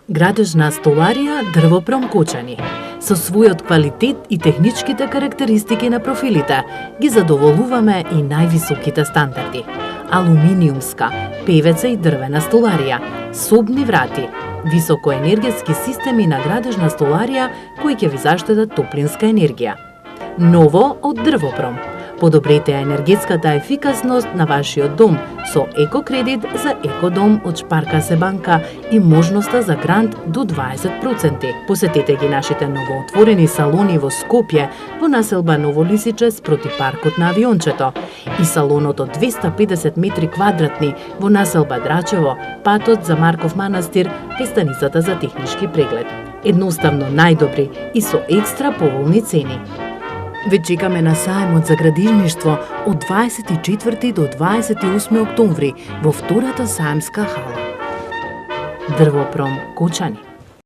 Градежна столарија Дрвопром Кочани. Со својот квалитет и техничките карактеристики на профилите ги задоволуваме и највисоките стандарди. Алуминиумска, певеца и дрвена столарија, собни врати, високоенергетски системи на градежна столарија кои ќе ви заштедат топлинска енергија. Ново од Дрвопром. Подобрете енергетската ефикасност на вашиот дом со екокредит за екодом од Шпарка се банка и можноста за грант до 20%. Посетете ги нашите новоотворени салони во Скопје, во населба Новолисиче спроти паркот на авиончето и салонот од 250 метри квадратни во населба Драчево, патот за Марков манастир, кај станицата за технички преглед. Едноставно најдобри и со екстра поволни цени. Ве чекаме на сајмот за градежништво од 24 до 28 октомври во втората сајмска хала. Дрвопром Кочани.